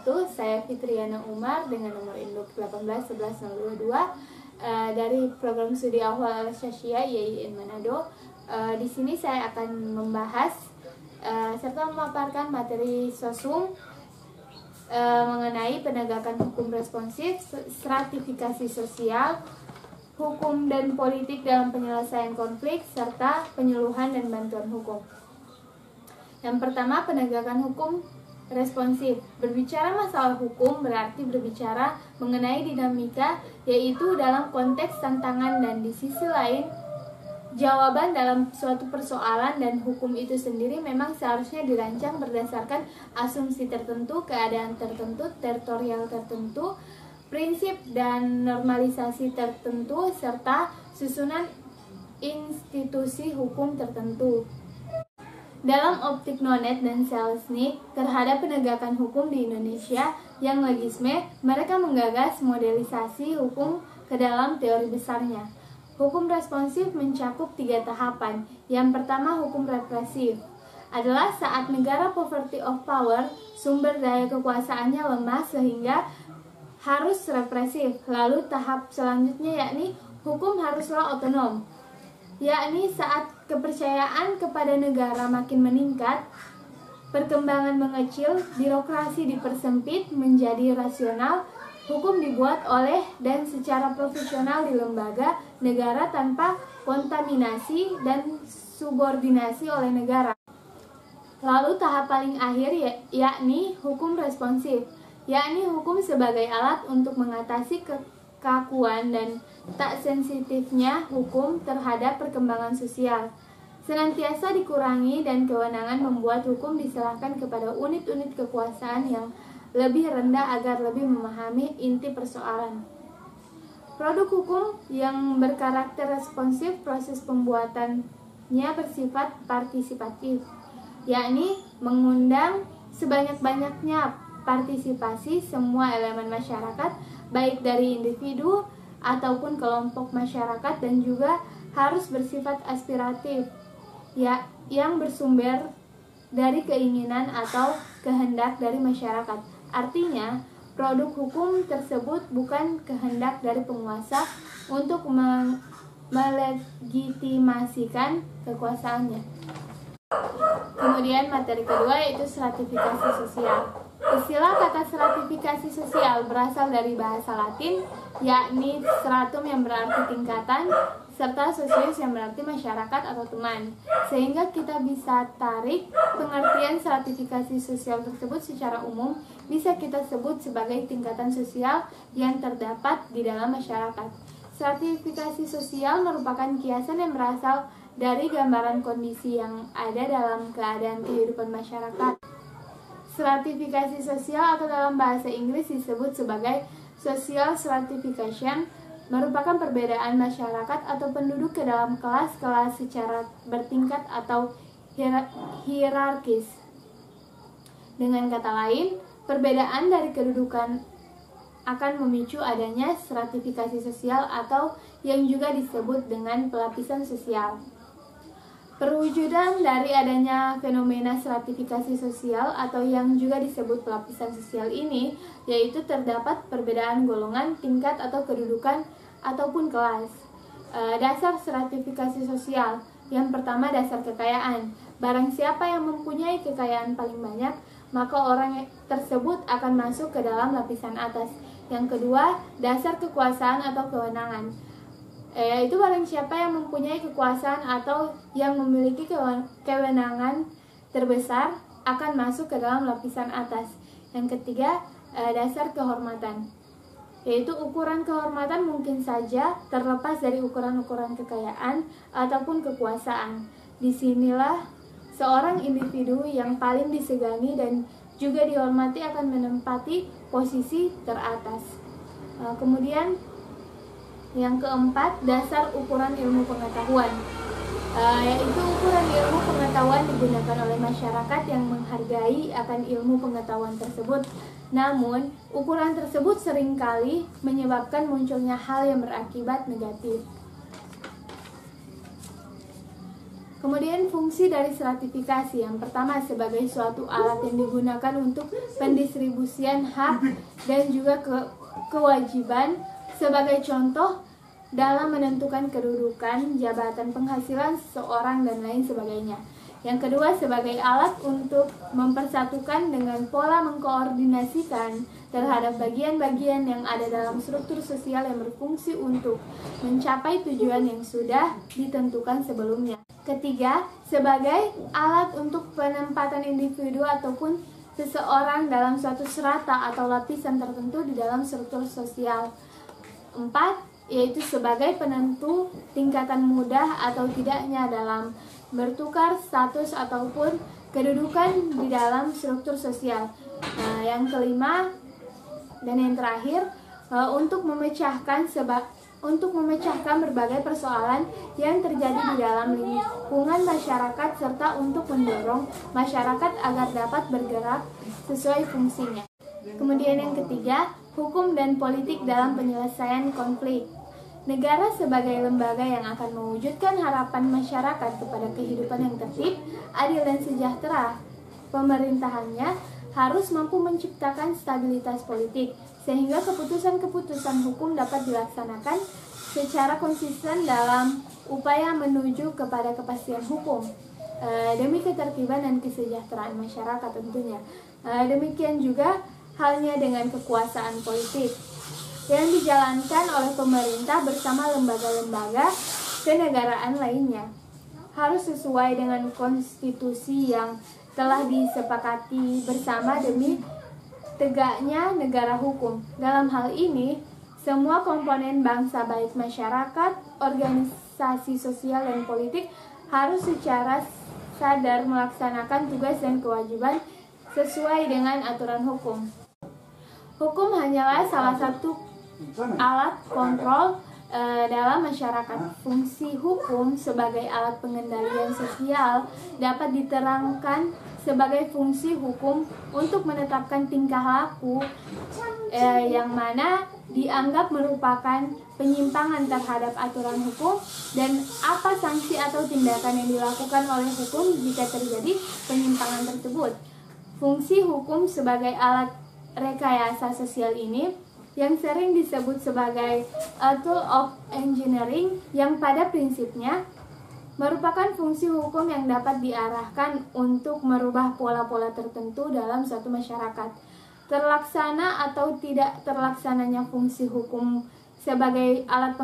wabarakatuh. Saya Fitriana Umar dengan nomor induk 1811022 dari program studi awal Al-Syasyiah YIN Manado. Di sini saya akan membahas serta memaparkan materi sosum mengenai penegakan hukum responsif, stratifikasi sosial, hukum dan politik dalam penyelesaian konflik, serta penyuluhan dan bantuan hukum. Yang pertama, penegakan hukum responsif. Berbicara masalah hukum berarti berbicara mengenai dinamika, yaitu dalam konteks tantangan dan di sisi lain jawaban dalam suatu persoalan, dan hukum itu sendiri memang seharusnya dirancang berdasarkan asumsi tertentu, keadaan tertentu, teritorial tertentu, prinsip dan normalisasi tertentu, serta susunan institusi hukum tertentu. Dalam optik Nonet dan Selznick terhadap penegakan hukum di Indonesia yang logisme, mereka menggagas modelisasi hukum ke dalam teori besarnya. Hukum responsif mencakup 3 tahapan. Yang pertama, hukum represif adalah saat negara poverty of power, sumber daya kekuasaannya lemah sehingga harus represif. Lalu tahap selanjutnya yakni hukum haruslah otonom, yakni saat kepercayaan kepada negara makin meningkat, perkembangan mengecil, birokrasi dipersempit menjadi rasional, hukum dibuat oleh dan secara profesional di lembaga negara tanpa kontaminasi dan subordinasi oleh negara. Lalu tahap paling akhir yakni hukum responsif, yakni hukum sebagai alat untuk mengatasi kekakuan dan tak sensitifnya hukum terhadap perkembangan sosial. Senantiasa dikurangi dan kewenangan membuat hukum diserahkan kepada unit-unit kekuasaan yang lebih rendah agar lebih memahami inti persoalan. Produk hukum yang berkarakter responsif, proses pembuatannya bersifat partisipatif, yakni mengundang sebanyak-banyaknya partisipasi semua elemen masyarakat, baik dari individu ataupun kelompok masyarakat, dan juga harus bersifat aspiratif, yang bersumber dari keinginan atau kehendak dari masyarakat. Artinya, produk hukum tersebut bukan kehendak dari penguasa untuk melegitimasikan kekuasaannya. Kemudian materi kedua yaitu stratifikasi sosial. Istilah kata stratifikasi sosial berasal dari bahasa Latin, yakni stratum yang berarti tingkatan, serta sosius yang berarti masyarakat atau teman. Sehingga kita bisa tarik pengertian stratifikasi sosial tersebut secara umum bisa kita sebut sebagai tingkatan sosial yang terdapat di dalam masyarakat. Stratifikasi sosial merupakan kiasan yang berasal dari gambaran kondisi yang ada dalam keadaan kehidupan masyarakat. Stratifikasi sosial atau dalam bahasa Inggris disebut sebagai social stratification, merupakan perbedaan masyarakat atau penduduk ke dalam kelas-kelas secara bertingkat atau hierarkis. Dengan kata lain, perbedaan dari kedudukan akan memicu adanya stratifikasi sosial atau yang juga disebut dengan pelapisan sosial. Perwujudan dari adanya fenomena stratifikasi sosial atau yang juga disebut pelapisan sosial ini yaitu terdapat perbedaan golongan, tingkat atau kedudukan ataupun kelas. Dasar stratifikasi sosial. Yang pertama, dasar kekayaan. Barang siapa yang mempunyai kekayaan paling banyak, maka orang tersebut akan masuk ke dalam lapisan atas. Yang kedua, dasar kekuasaan atau kewenangan, yaitu barang siapa yang mempunyai kekuasaan atau yang memiliki kewenangan terbesar akan masuk ke dalam lapisan atas. Yang ketiga, dasar kehormatan, yaitu ukuran kehormatan mungkin saja terlepas dari ukuran-ukuran kekayaan ataupun kekuasaan. Disinilah seorang individu yang paling disegani dan juga dihormati akan menempati posisi teratas. Kemudian yang keempat, dasar ukuran ilmu pengetahuan, yaitu ukuran ilmu pengetahuan digunakan oleh masyarakat yang menghargai akan ilmu pengetahuan tersebut. Namun, ukuran tersebut seringkali menyebabkan munculnya hal yang berakibat negatif. Kemudian fungsi dari stratifikasi, yang pertama sebagai suatu alat yang digunakan untuk pendistribusian hak dan juga kewajiban, sebagai contoh dalam menentukan kedudukan, jabatan, penghasilan seseorang dan lain sebagainya. Yang kedua sebagai alat untuk mempersatukan dengan pola mengkoordinasikan terhadap bagian-bagian yang ada dalam struktur sosial yang berfungsi untuk mencapai tujuan yang sudah ditentukan sebelumnya. Ketiga, sebagai alat untuk penempatan individu ataupun seseorang dalam suatu strata atau lapisan tertentu di dalam struktur sosial. 4, yaitu sebagai penentu tingkatan mudah atau tidaknya dalam bertukar status ataupun kedudukan di dalam struktur sosial. Nah, yang kelima dan yang terakhir, untuk memecahkan berbagai persoalan yang terjadi di dalam lingkungan masyarakat serta untuk mendorong masyarakat agar dapat bergerak sesuai fungsinya. Kemudian yang ketiga, hukum dan politik dalam penyelesaian konflik. Negara sebagai lembaga yang akan mewujudkan harapan masyarakat kepada kehidupan yang tertib, adil dan sejahtera. Pemerintahannya harus mampu menciptakan stabilitas politik sehingga keputusan-keputusan hukum dapat dilaksanakan secara konsisten dalam upaya menuju kepada kepastian hukum demi ketertiban dan kesejahteraan masyarakat tentunya. Demikian juga halnya dengan kekuasaan politik yang dijalankan oleh pemerintah bersama lembaga-lembaga kenegaraan lainnya. Harus sesuai dengan konstitusi yang telah disepakati bersama demi tegaknya negara hukum. Dalam hal ini, semua komponen bangsa baik masyarakat, organisasi sosial dan politik harus secara sadar melaksanakan tugas dan kewajiban sesuai dengan aturan hukum. Hukum hanyalah salah satu alat kontrol dalam masyarakat. Fungsi hukum sebagai alat pengendalian sosial dapat diterangkan sebagai fungsi hukum untuk menetapkan tingkah laku yang mana dianggap merupakan penyimpangan terhadap aturan hukum dan apa sanksi atau tindakan yang dilakukan oleh hukum jika terjadi penyimpangan tersebut. Fungsi hukum sebagai alat rekayasa sosial ini yang sering disebut sebagai a tool of engineering, yang pada prinsipnya merupakan fungsi hukum yang dapat diarahkan untuk merubah pola-pola tertentu dalam suatu masyarakat. Terlaksana atau tidak terlaksananya fungsi hukum sebagai alat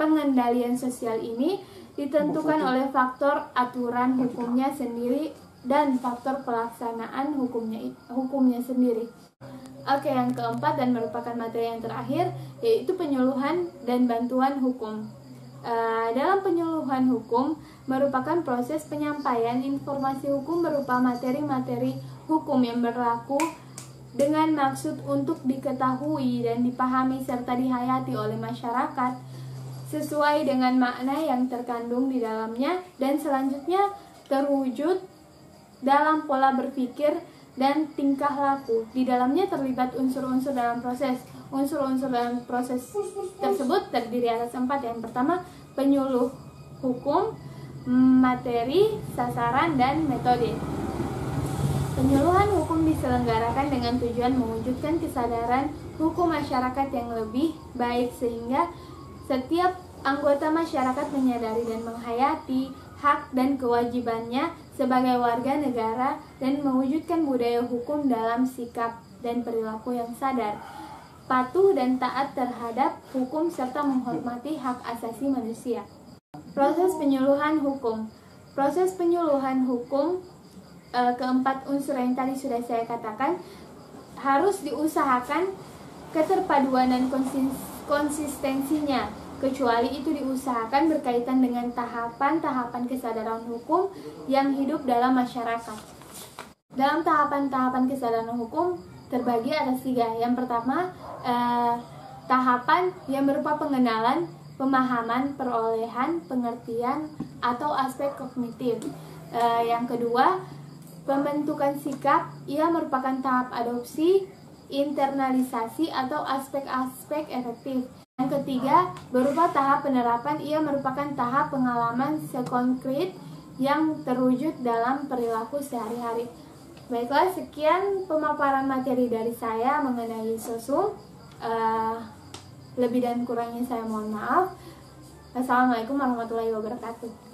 pengendalian sosial ini ditentukan oleh faktor aturan hukumnya sendiri dan faktor pelaksanaan hukumnya sendiri. Oke, yang keempat dan merupakan materi yang terakhir, yaitu penyuluhan dan bantuan hukum. Dalam penyuluhan hukum merupakan proses penyampaian informasi hukum berupa materi-materi hukum yang berlaku dengan maksud untuk diketahui dan dipahami serta dihayati oleh masyarakat sesuai dengan makna yang terkandung di dalamnya dan selanjutnya terwujud dalam pola berpikir dan tingkah laku. Di dalamnya terlibat unsur-unsur dalam proses. Unsur-unsur dalam proses tersebut terdiri atas 4. Yang pertama, penyuluh hukum, materi, sasaran, dan metode. Penyuluhan hukum diselenggarakan dengan tujuan mewujudkan kesadaran hukum masyarakat yang lebih baik sehingga setiap anggota masyarakat menyadari dan menghayati hak dan kewajibannya sebagai warga negara dan mewujudkan budaya hukum dalam sikap dan perilaku yang sadar, patuh dan taat terhadap hukum serta menghormati hak asasi manusia. Proses penyuluhan hukum. Proses penyuluhan hukum keempat unsur yang tadi sudah saya katakan harus diusahakan keterpaduan dan konsistensinya, kecuali itu diusahakan berkaitan dengan tahapan-tahapan kesadaran hukum yang hidup dalam masyarakat. Dalam tahapan-tahapan kesadaran hukum terbagi atas 3. Yang pertama, tahapan yang berupa pengenalan, pemahaman, perolehan, pengertian, atau aspek kognitif. Yang kedua, pembentukan sikap, ia merupakan tahap adopsi, internalisasi, atau aspek-aspek efektif. Yang ketiga, berupa tahap penerapan, ia merupakan tahap pengalaman sekonkret yang terwujud dalam perilaku sehari-hari. Baiklah, sekian pemaparan materi dari saya mengenai sosum. Lebih dan kurangnya saya mohon maaf. Assalamualaikum warahmatullahi wabarakatuh.